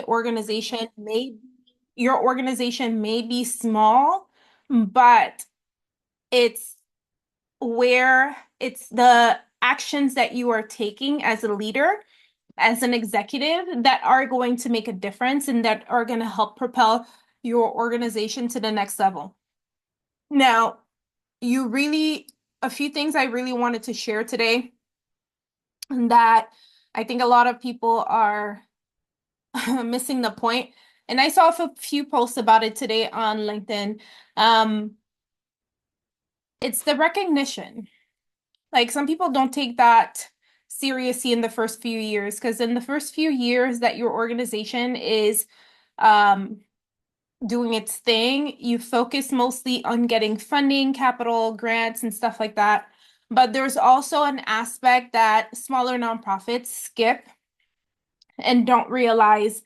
nonprofit organization your organization may be small, but it's it's the actions that you are taking as a leader, as an executive, that are going to make a difference and that are going to help propel your organization to the next level. Now, a few things I really wanted to share today that I think a lot of people are missing the point. And I saw a few posts about it today on LinkedIn. Um, it's the recognition. Like some people don't take that seriously in the first few years, because in the first few years that your organization is um, doing its thing, you focus mostly on getting funding, capital, grants, and stuff like that. But there's also an aspect that smaller nonprofits skip and don't realize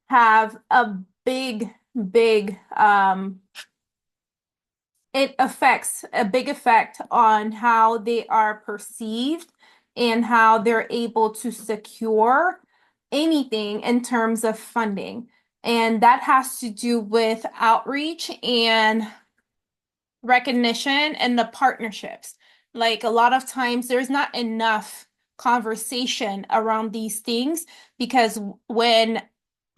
have a big it affects a big effect on how they are perceived and how they're able to secure anything in terms of funding. And that has to do with outreach and recognition and the partnerships. Like a lot of times, there's not enough conversation around these things because when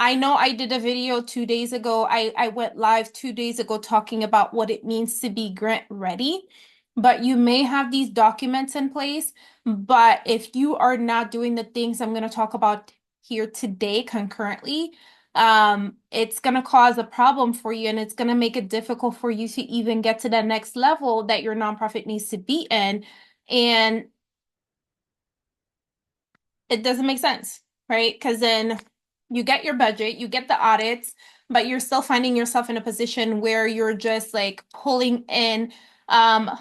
I know I did a video 2 days ago, I went live 2 days ago talking about what it means to be grant ready. But you may have these documents in place, but if you are not doing the things I'm going to talk about here today concurrently, it's going to cause a problem for you and it's going to make it difficult for you to even get to the next level that your nonprofit needs to be in. And it doesn't make sense, right? Because then you get your budget, you get the audits, but you're still finding yourself in a position where you're just like pulling in a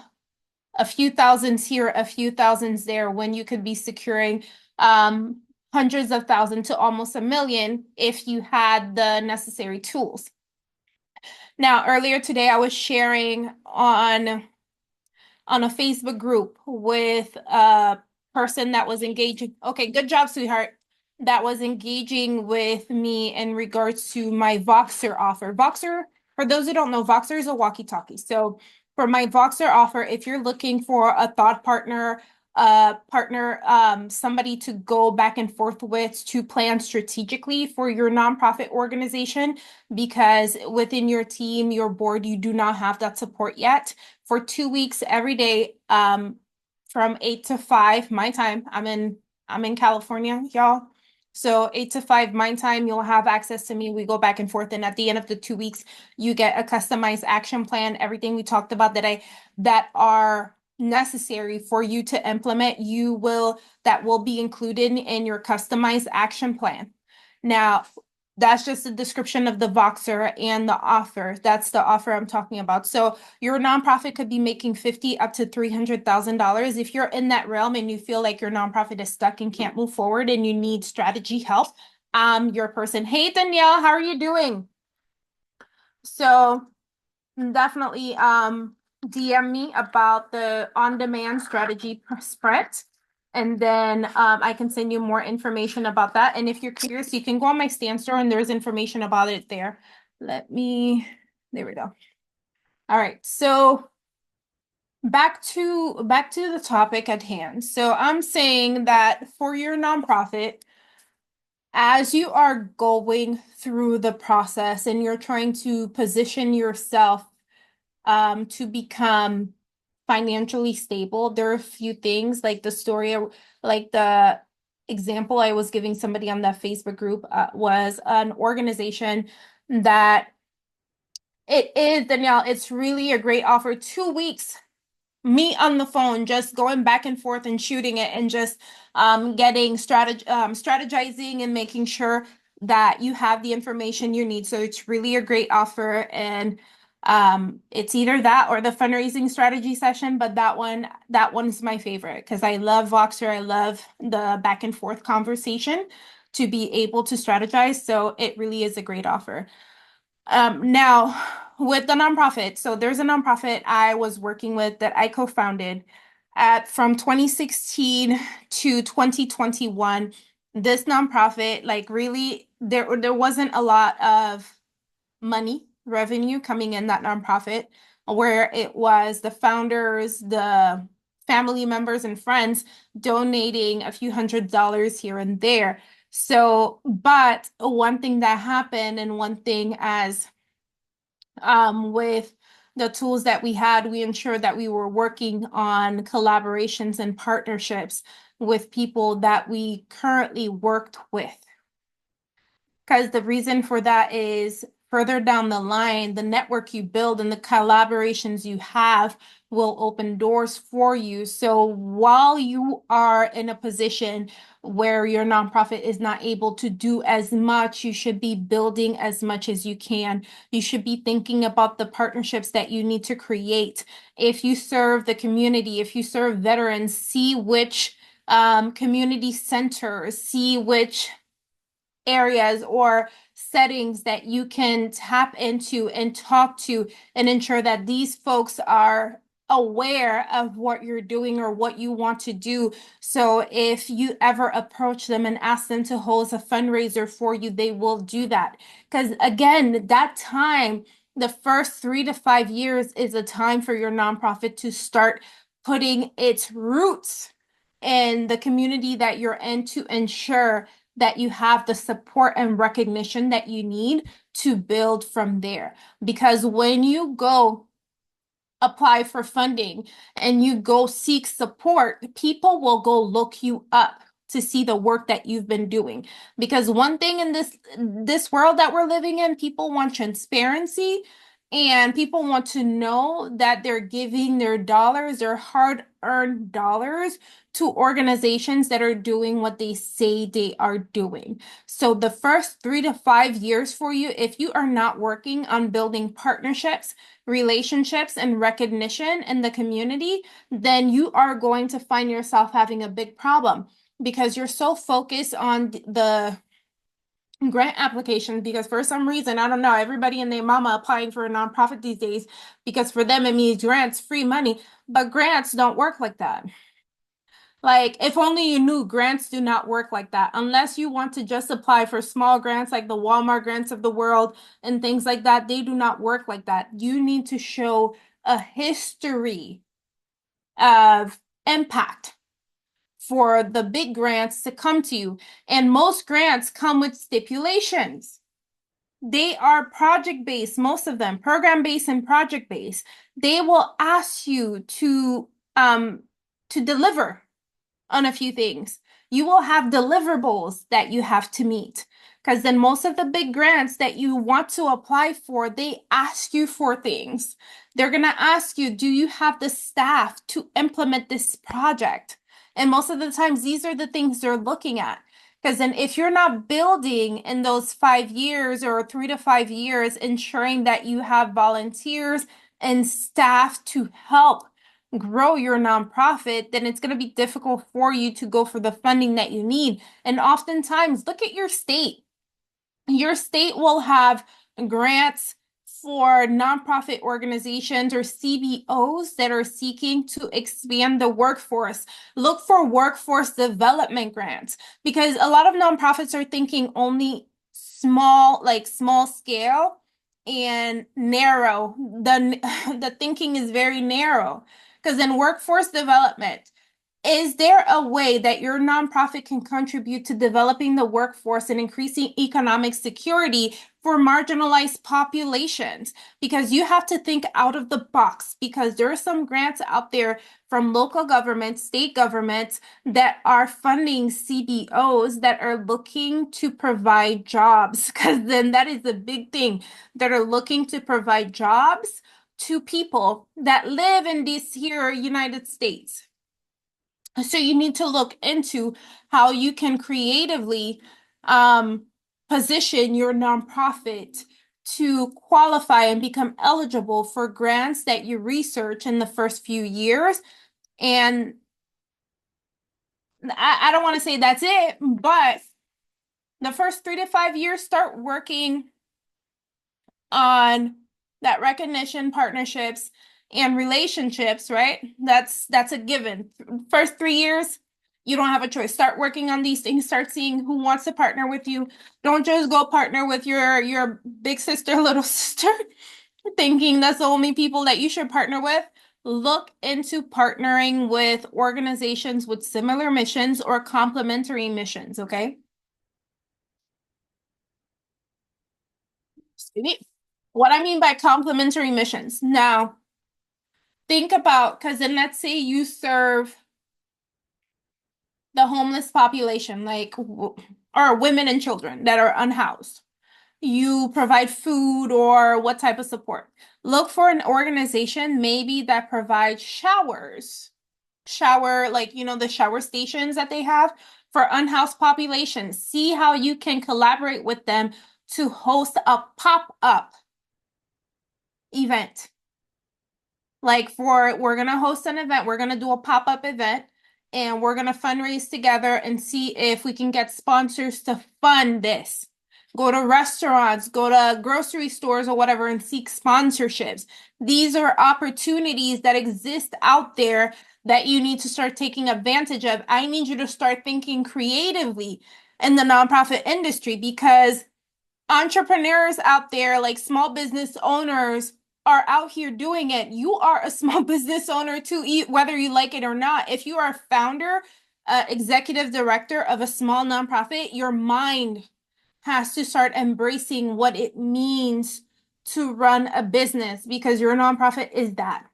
few thousands here, a few thousands there, when you could be securing hundreds of thousands to almost 1 million if you had the necessary tools. Now, earlier today, I was sharing on a Facebook group with a person that was engaging. Okay, good job, sweetheart. That was engaging with me in regards to my Voxer offer. Voxer, for those who don't know, Voxer is a walkie-talkie. So for my Voxer offer, if you're looking for a thought partner, somebody to go back and forth with to plan strategically for your nonprofit organization, because within your team, your board, you do not have that support yet. For 2 weeks every day, from 8 to 5 my time. I'm in California, y'all. So 8 to 5 my time, you'll have access to me. We go back and forth, and at the end of the 2 weeks, you get a customized action plan. Everything we talked about that are necessary for you to implement, that will be included in your customized action plan. Now, that's just a description of the Voxer and the offer. That's the offer I'm talking about. So your nonprofit could be making 50 up to $300,000. If you're in that realm and you feel like your nonprofit is stuck and can't move forward and you need strategy help, I'm your person. Hey, Danielle, how are you doing? So definitely DM me about the on-demand strategy spread. And then I can send you more information about that. And if you're curious, you can go on my Stan store and there's information about it there. There we go. All right, so back to the topic at hand. So I'm saying that for your nonprofit, as you are going through the process and you're trying to position yourself to become financially stable, there are a few things like like the example I was giving somebody on that Facebook group was an organization that it is, Danielle, it's really a great offer. 2 weeks, me on the phone, just going back and forth and shooting it and just strategizing and making sure that you have the information you need. So it's really a great offer. And it's either that or the fundraising strategy session, but that one's my favorite because I love Voxer. I love the back and forth conversation to be able to strategize. So it really is a great offer. Now with the nonprofit, so there's a nonprofit I was working with that I co-founded from 2016 to 2021. this nonprofit, like really, there wasn't a lot of money, revenue coming in that nonprofit, where it was the founders, the family members and friends donating a few $100s here and there. So, but one thing that happened, and one thing as with the tools that we had, we ensured that we were working on collaborations and partnerships with people that we currently worked with. Because the reason for that is further down the line, the network you build and the collaborations you have will open doors for you. So while you are in a position where your nonprofit is not able to do as much, you should be building as much as you can. You should be thinking about the partnerships that you need to create. If you serve the community, if you serve veterans, see which community centers, see which areas or settings that you can tap into and talk to and ensure that these folks are aware of what you're doing or what you want to do. So if you ever approach them and ask them to host a fundraiser for you, they will do that. Because again, that time, the first 3 to 5 years is a time for your nonprofit to start putting its roots in the community that you're in to ensure that you have the support and recognition that you need to build from there. Because when you go apply for funding and you go seek support, people will go look you up to see the work that you've been doing. Because one thing in this world that we're living in, people want transparency and people want to know that they're giving their dollars, their hard-earned dollars, to organizations that are doing what they say they are doing. So the first 3 to 5 years for you, if you are not working on building partnerships, relationships, and recognition in the community, then you are going to find yourself having a big problem because you're so focused on the grant applications. Because for some reason, I don't know, everybody and their mama applying for a nonprofit these days, because for them it means grants, free money, but grants don't work like that. Like, if only you knew, grants do not work like that. Unless you want to just apply for small grants like the Walmart grants of the world and things like that, they do not work like that. You need to show a history of impact for the big grants to come to you. And most grants come with stipulations. They are project based, most of them, program based and project based. They will ask you um to deliver on a few things. You will have deliverables that you have to meet. Because then most of the big grants that you want to apply for, they ask you for things. They're going to ask you, do you have the staff to implement this project? And most of the times, these are the things they're looking at. Because then if you're not building in those 5 years or 3 to 5 years, ensuring that you have volunteers and staff to help grow your nonprofit, then it's going to be difficult for you to go for the funding that you need. And oftentimes, look at your state. Your state will have grants for nonprofit organizations or CBOs that are seeking to expand the workforce. Look for workforce development grants because a lot of nonprofits are thinking only small, like small scale and narrow. The thinking is very narrow because in workforce development, is there a way that your nonprofit can contribute to developing the workforce and increasing economic security for marginalized populations? Because you have to think out of the box because there are some grants out there from local governments, state governments that are funding CBOs that are looking to provide jobs. Because then that is the big thing, that are looking to provide jobs to people that live in these here United States. So you need to look into how you can creatively position your nonprofit to qualify and become eligible for grants that you research in the first few years. And I don't want to say that's it, but the first 3 to 5 years, start working on that recognition, partnerships, and relationships, right? That's a given. First 3 years, You don't have a choice. Start working on these things. Start seeing who wants to partner with you. Don't just go partner with your big sister, little sister, thinking that's the only people that you should partner with. Look into partnering with organizations with similar missions or complementary missions, okay? What I mean by complementary missions. Now, think about, because then let's say you serve the homeless population, like, or women and children that are unhoused. You provide food or what type of support. Look for an organization maybe that provides showers. Shower, like, the shower stations that they have for unhoused populations. See how you can collaborate with them to host a pop-up event. Like we're gonna host an event, we're gonna do a pop-up event, and we're gonna fundraise together and see if we can get sponsors to fund this. Go to restaurants, go to grocery stores or whatever and seek sponsorships. These are opportunities that exist out there that you need to start taking advantage of. I need you to start thinking creatively in the nonprofit industry because entrepreneurs out there, like small business owners, are out here doing it. You are a small business owner too, whether you like it or not. If you are a founder, executive director of a small nonprofit, your mind has to start embracing what it means to run a business because your nonprofit is that.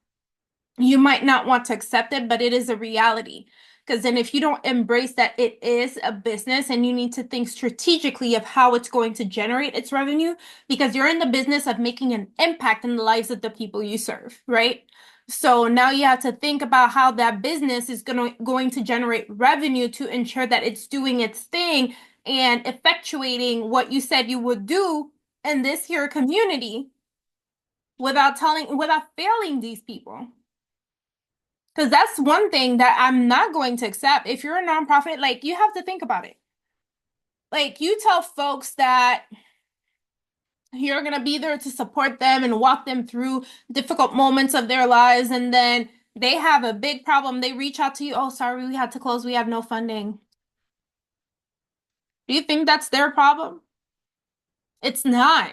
You might not want to accept it, but it is a reality. Because then, if you don't embrace that it is a business and you need to think strategically of how it's going to generate its revenue, because you're in the business of making an impact in the lives of the people you serve, right? So now you have to think about how that business is going to generate revenue to ensure that it's doing its thing and effectuating what you said you would do in this here community without failing these people. Because that's one thing that I'm not going to accept. If you're a nonprofit, like you have to think about it. Like you tell folks that you're going to be there to support them and walk them through difficult moments of their lives. And then they have a big problem. They reach out to you. Oh, sorry, we had to close. We have no funding. Do you think that's their problem? It's not.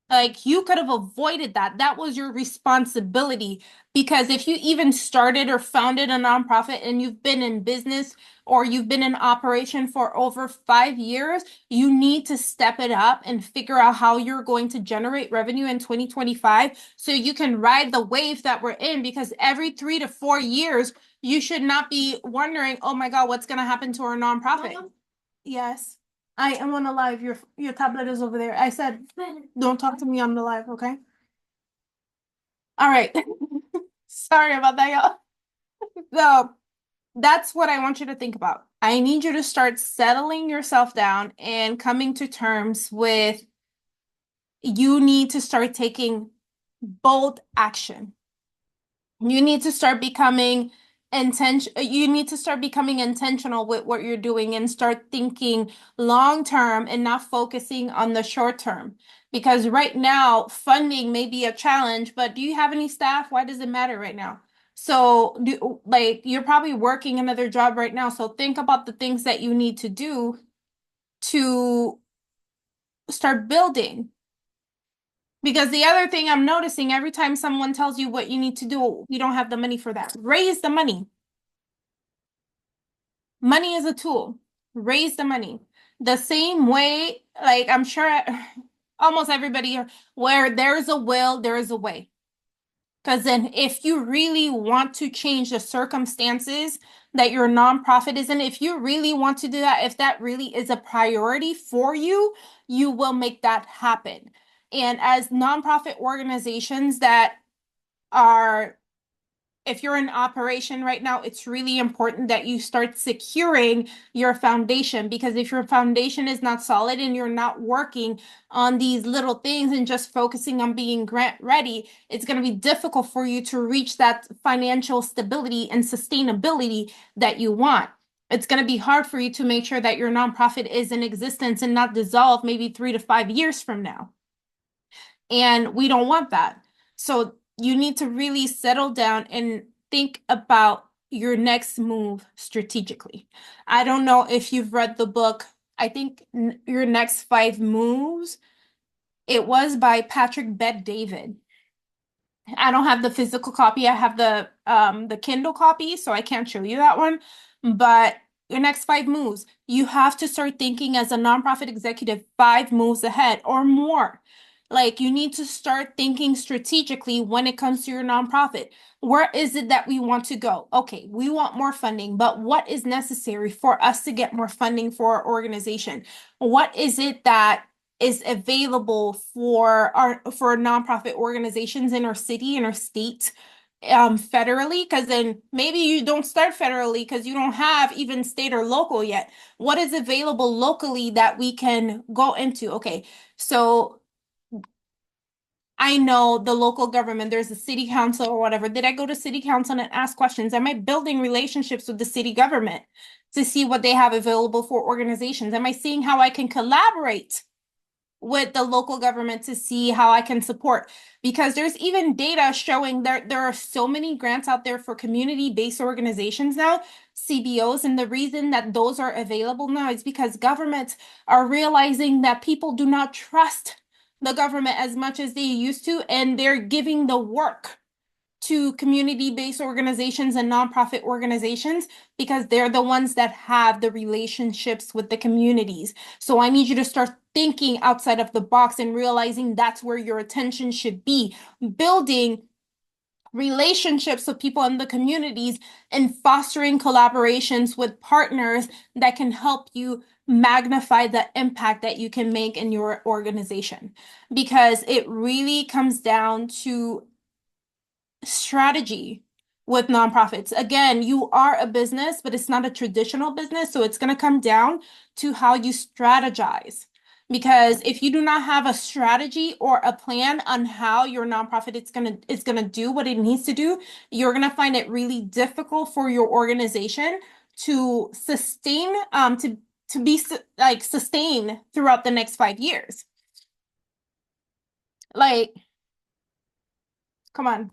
Like you could have avoided that. That was your responsibility. Because if you even started or founded a nonprofit and you've been in business or you've been in operation for over 5 years, you need to step it up and figure out how you're going to generate revenue in 2025 so you can ride the wave that we're in. Because every 3 to 4 years, you should not be wondering, oh my God, what's going to happen to our nonprofit? Mama? Yes. I am on a live. Your tablet is over there. I said, don't talk to me on the live, okay? All right. Sorry about that, y'all. So that's what I want you to think about. I need you to start settling yourself down and coming to terms with you need to start taking bold action. You need to start becoming intentional with what you're doing and start thinking long term and not focusing on the short term. Because right now, funding may be a challenge, but do you have any staff? Why does it matter right now? So, like, you're probably working another job right now. So think about the things that you need to do to start building. Because the other thing I'm noticing every time someone tells you what you need to do, we don't have the money for that. Raise the money. Money is a tool. Raise the money. The same way, like I'm sure almost everybody here, where there's a will, there is a way. Because then if you really want to change the circumstances that your nonprofit is in, if you really want to do that, if that really is a priority for you, you will make that happen. And as nonprofit organizations that are, if you're in operation right now, it's really important that you start securing your foundation because if your foundation is not solid and you're not working on these little things and just focusing on being grant ready, it's going to be difficult for you to reach that financial stability and sustainability that you want. It's going to be hard for you to make sure that your nonprofit is in existence and not dissolve maybe 3 to 5 years from now. And we don't want that. So you need to really settle down and think about your next move strategically. I don't know if you've read the book. I think Your Next Five Moves. It was by Patrick Bet-David. I don't have the physical copy. I have the Kindle copy, so I can't show you that one. But your next five moves, you have to start thinking as a nonprofit executive 5 moves ahead or more. Like you need to start thinking strategically when it comes to your nonprofit. Where is it that we want to go? Okay, we want more funding, but what is necessary for us to get more funding for our organization? What is it that is available for nonprofit organizations in our city, in our state, federally? Because then maybe you don't start federally because you don't have even state or local yet. What is available locally that we can go into? Okay, so I know the local government, there's a city council or whatever. Did I go to city council and ask questions? Am I building relationships with the city government to see what they have available for organizations? Am I seeing how I can collaborate with the local government to see how I can support? Because there's even data showing there are so many grants out there for community-based organizations now, CBOs, and the reason that those are available now is because governments are realizing that people do not trust the government as much as they used to, and they're giving the work to community-based organizations and nonprofit organizations because they're the ones that have the relationships with the communities. So I need you to start thinking outside of the box and realizing that's where your attention should be, building relationships with people in the communities and fostering collaborations with partners that can help you magnify the impact that you can make in your organization. Because it really comes down to strategy with nonprofits. Again, you are a business, but it's not a traditional business. So it's going to come down to how you strategize. Because if you do not have a strategy or a plan on how your nonprofit is gonna do what it needs to do, you're gonna find it really difficult for your organization to sustain to be like sustained throughout the next 5 years. Like, come on.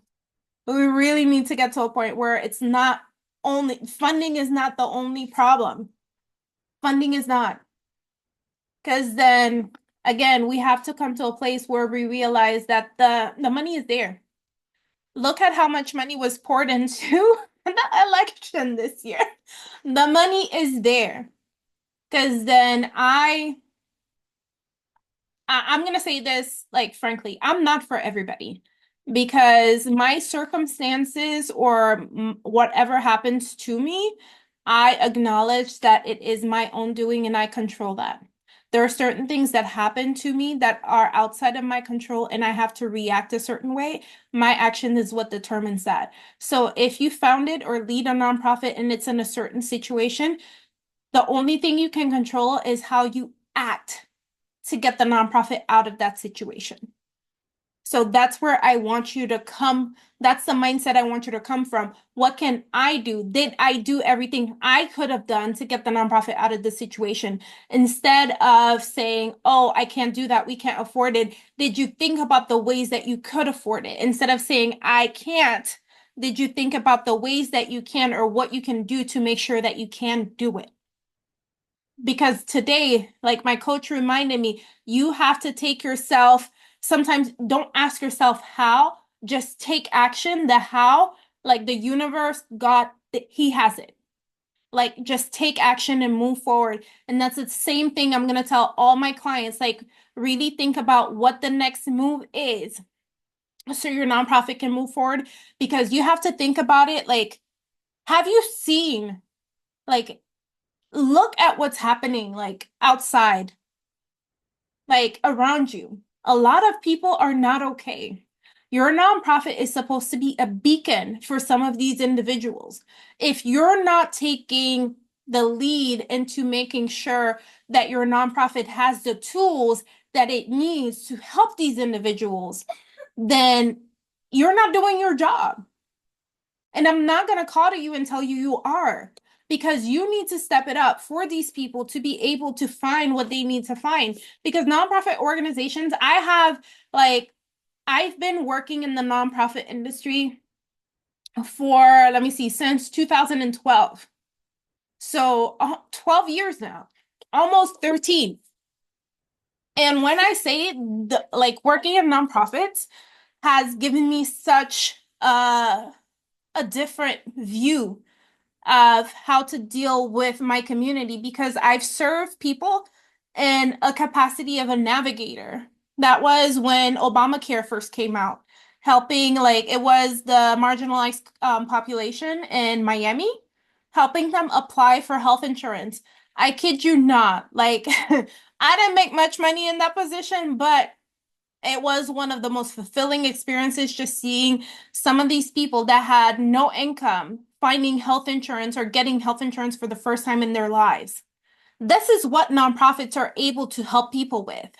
We really need to get to a point where it's not only funding is not the only problem. Funding is not. Because then again, we have to come to a place where we realize that the money is there. Look at how much money was poured into the election this year. The money is there. Because then I'm gonna say this, like, frankly, I'm not for everybody because my circumstances or whatever happens to me, I acknowledge that it is my own doing and I control that. There are certain things that happen to me that are outside of my control and I have to react a certain way. My action is what determines that. So if you found it or lead a nonprofit and it's in a certain situation, the only thing you can control is how you act to get the nonprofit out of that situation. So that's where I want you to come. That's the mindset I want you to come from. What can I do? Did I do everything I could have done to get the nonprofit out of the situation? Instead of saying, oh, I can't do that, we can't afford it. Did you think about the ways that you could afford it? Instead of saying, I can't, did you think about the ways that you can or what you can do to make sure that you can do it? Because today, like my coach reminded me, you have to take yourself, sometimes don't ask yourself how, just take action. The how, like the universe, God, he has it. Like just take action and move forward. And that's the same thing I'm going to tell all my clients, like really think about what the next move is so your nonprofit can move forward, because you have to think about it. Like, have you seen, like, look at what's happening like outside, like around you. A lot of people are not okay. Your nonprofit is supposed to be a beacon for some of these individuals. If you're not taking the lead into making sure that your nonprofit has the tools that it needs to help these individuals, then you're not doing your job. And I'm not going to call to you and tell you you are, because you need to step it up for these people to be able to find what they need to find. Because nonprofit organizations, I've been working in the nonprofit industry for, let me see, since 2012. So 12 years now, almost 13. And when I say like working in nonprofits has given me such a different view of how to deal with my community because I've served people in a capacity of a navigator. That was when Obamacare first came out, helping, like, it was the marginalized population in Miami, helping them apply for health insurance. I kid you not, like, I didn't make much money in that position, but it was one of the most fulfilling experiences just seeing some of these people that had no income finding health insurance or getting health insurance for the first time in their lives. This is what nonprofits are able to help people with.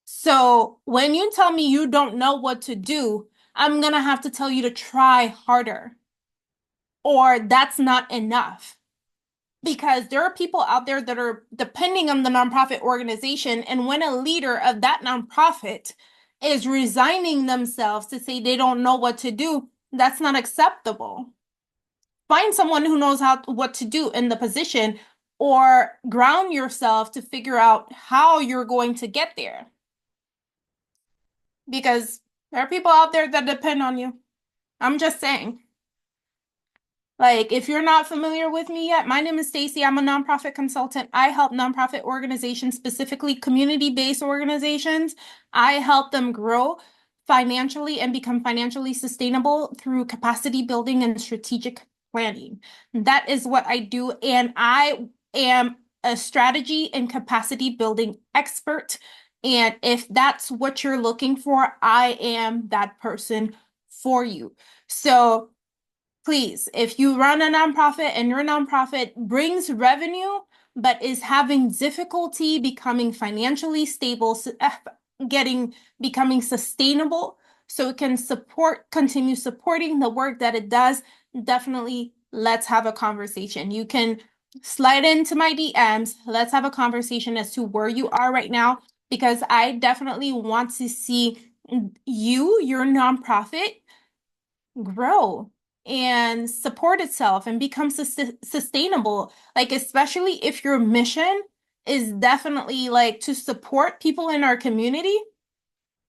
So when you tell me you don't know what to do, I'm gonna have to tell you to try harder, or that's not enough. Because there are people out there that are depending on the nonprofit organization, and when a leader of that nonprofit is resigning themselves to say they don't know what to do, that's not acceptable. Find someone who knows what to do in the position, or ground yourself to figure out how you're going to get there. Because there are people out there that depend on you. I'm just saying. Like, if you're not familiar with me yet, my name is Stacy. I'm a nonprofit consultant. I help nonprofit organizations, specifically community-based organizations. I help them grow financially and become financially sustainable through capacity building and strategic planning. That is what I do. And I am a strategy and capacity building expert. And if that's what you're looking for, I am that person for you. So please, if you run a nonprofit and your nonprofit brings revenue, but is having difficulty becoming financially stable, becoming sustainable, so it can continue supporting the work that it does, definitely let's have a conversation. You can slide into my DMs. Let's have a conversation as to where you are right now, because I definitely want to see your nonprofit grow and support itself and become sustainable. Like, especially if your mission is definitely like to support people in our community.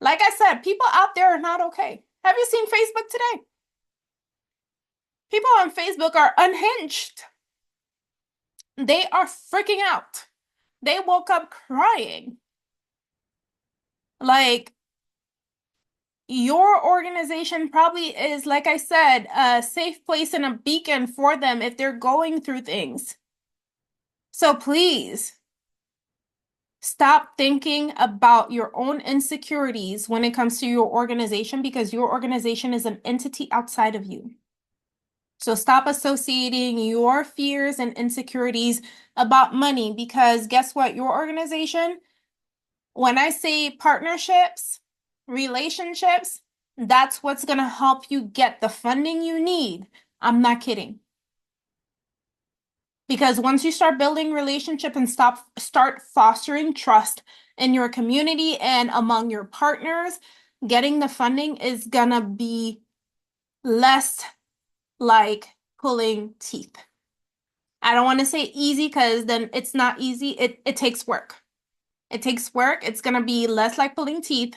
Like I said, people out there are not okay. Have you seen Facebook today? People on Facebook are unhinged. They are freaking out. They woke up crying. Like, your organization probably is, like I said, a safe place and a beacon for them if they're going through things. So please stop thinking about your own insecurities when it comes to your organization, because your organization is an entity outside of you. So stop associating your fears and insecurities about money, because guess what? Your organization, when I say partnerships, relationships, that's what's going to help you get the funding you need. I'm not kidding. Because once you start building relationship and start fostering trust in your community and among your partners, getting the funding is gonna be less like pulling teeth. I don't want to say easy because then it's not easy. It takes work. It takes work. It's gonna be less like pulling teeth.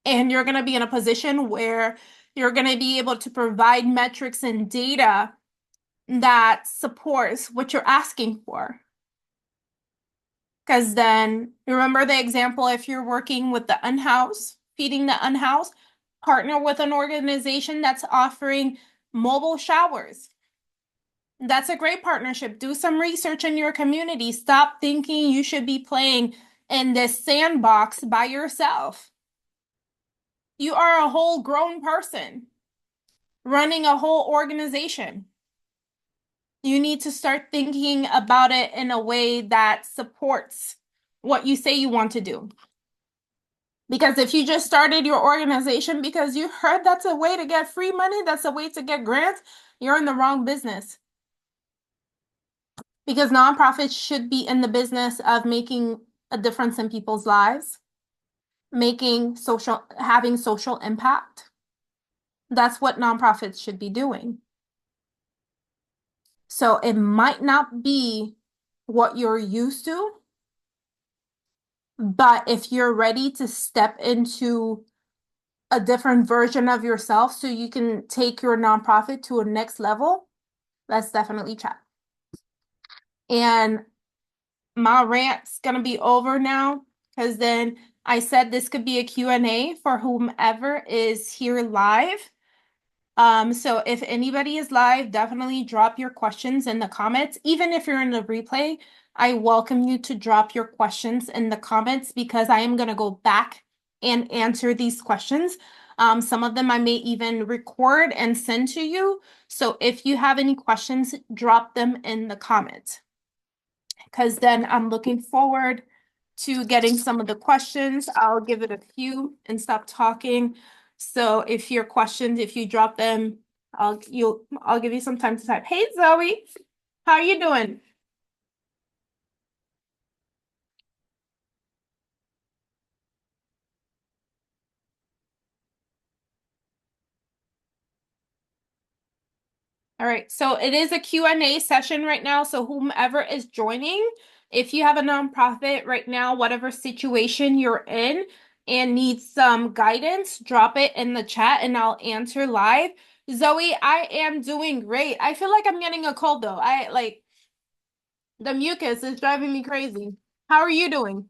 And you're gonna be in a position where you're gonna be able to provide metrics and data that supports what you're asking for. Because then, remember the example, if you're working with the unhoused, feeding the unhoused, partner with an organization that's offering mobile showers. That's a great partnership. Do some research in your community. Stop thinking you should be playing in this sandbox by yourself. You are a whole grown person running a whole organization. You need to start thinking about it in a way that supports what you say you want to do. Because if you just started your organization because you heard that's a way to get free money, that's a way to get grants, you're in the wrong business. Because nonprofits should be in the business of making a difference in people's lives, having social impact. That's what nonprofits should be doing. So it might not be what you're used to, but if you're ready to step into a different version of yourself so you can take your nonprofit to a next level, let's definitely chat. And my rant's gonna be over now because then I said this could be a Q&A for whomever is here live. So if anybody is live, definitely drop your questions in the comments. Even if you're in the replay, I welcome you to drop your questions in the comments because I am gonna go back and answer these questions. Some of them I may even record and send to you. So if you have any questions, drop them in the comments. Because then I'm looking forward to getting some of the questions. I'll give it a few and stop talking. So if your questions, if you drop them, I'll give you some time to type. Hey Zoe, how are you doing? All right, so it is a Q&A session right now. So whomever is joining, if you have a nonprofit right now, whatever situation you're in and need some guidance, drop it in the chat and I'll answer live. Zoe, I am doing great. I feel like I'm getting a cold though. I like the mucus is driving me crazy. How are you doing?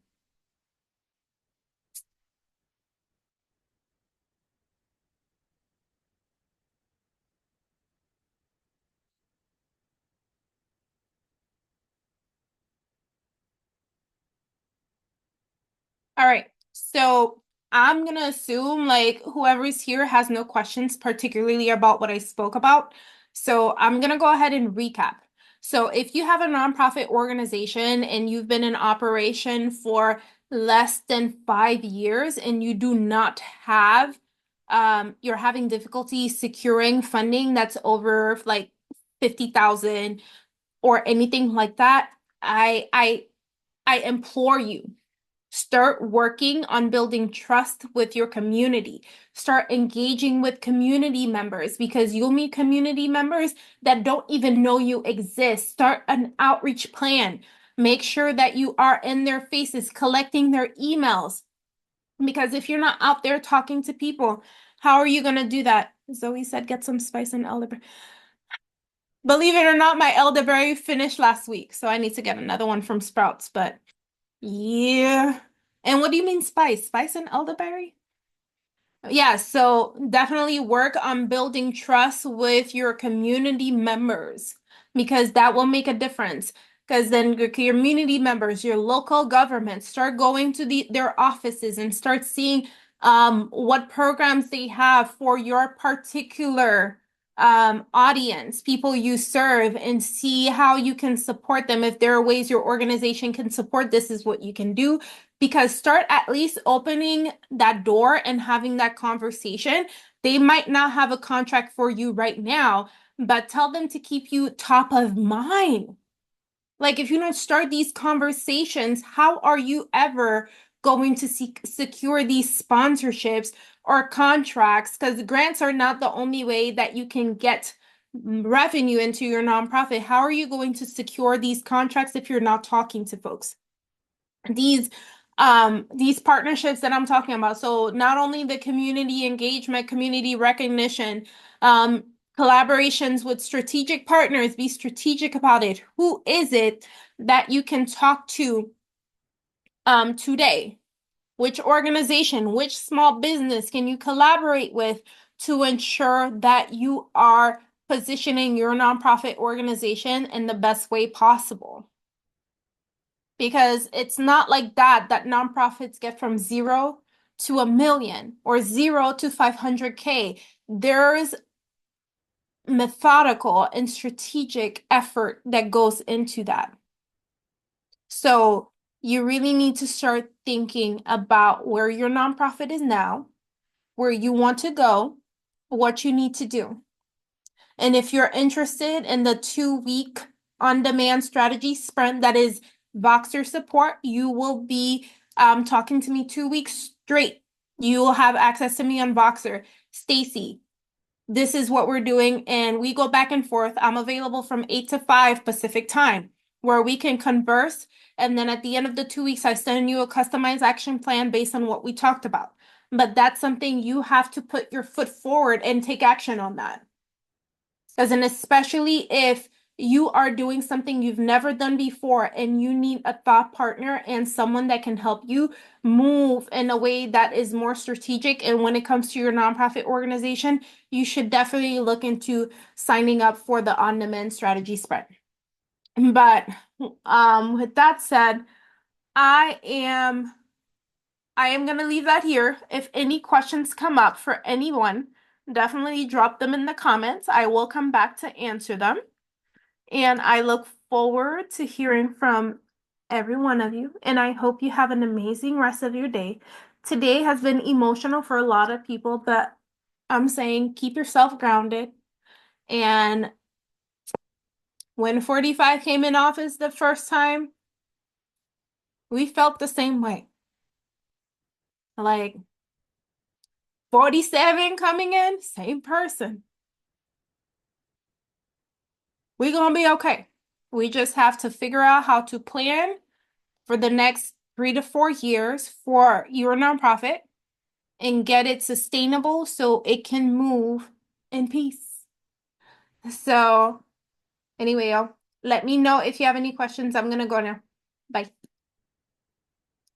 All right. So I'm gonna assume like whoever's here has no questions, particularly about what I spoke about. So I'm gonna go ahead and recap. So if you have a nonprofit organization and you've been in operation for less than 5 years and you do not have, you're having difficulty securing funding that's over like 50,000 or anything like that, I implore you. Start working on building trust with your community. Start engaging with community members because you'll meet community members that don't even know you exist. Start an outreach plan. Make sure that you are in their faces, collecting their emails. Because if you're not out there talking to people, how are you going to do that? Zoe said, get some spice and elderberry. Believe it or not, my elderberry finished last week, so I need to get another one from Sprouts, but yeah. And what do you mean spice? Spice and elderberry? Yeah, so definitely work on building trust with your community members because that will make a difference. Because then your community members, your local government, start going to their offices and start seeing what programs they have for your particular audience, people you serve, and see how you can support them. If there are ways your organization can support, this is what you can do because start at least opening that door and having that conversation. They might not have a contract for you right now, but tell them to keep you top of mind. Like if you don't start these conversations, how are you ever going to secure these sponsorships or contracts? Because grants are not the only way that you can get revenue into your nonprofit. How are you going to secure these contracts if you're not talking to folks? these these partnerships that I'm talking about. So not only the community engagement, community recognition, collaborations with strategic partners, be strategic about it. Who is it that you can talk to today? Which organization, which small business can you collaborate with to ensure that you are positioning your nonprofit organization in the best way possible? Because it's not like that nonprofits get from 0 to 1 million or 0 to 500K. There's methodical and strategic effort that goes into that. So you really need to start thinking about where your nonprofit is now, where you want to go, what you need to do. And if you're interested in the 2 week on-demand strategy sprint that is Voxer support, you will be talking to me 2 weeks straight. You will have access to me on Voxer. Stacy, this is what we're doing, and we go back and forth. I'm available from 8 to 5 Pacific time, where we can converse. And then at the end of the 2 weeks, I send you a customized action plan based on what we talked about. But that's something you have to put your foot forward and take action on that. As in, especially if you are doing something you've never done before and you need a thought partner and someone that can help you move in a way that is more strategic. And when it comes to your nonprofit organization, you should definitely look into signing up for the On-Demand Strategy Sprint. But with that said, I am I am going to leave that here. If any questions come up for anyone, definitely drop them in the comments. I will come back to answer them. And I look forward to hearing from every one of you. And I hope you have an amazing rest of your day. Today has been emotional for a lot of people, but I'm saying keep yourself grounded. And when 45 came in office the first time, we felt the same way. Like 47 coming in, same person. We're gonna be okay. We just have to figure out how to plan for the next 3 to 4 years for your nonprofit and get it sustainable so it can move in peace. So, anyway, y'all, let me know if you have any questions. I'm gonna go now. Bye.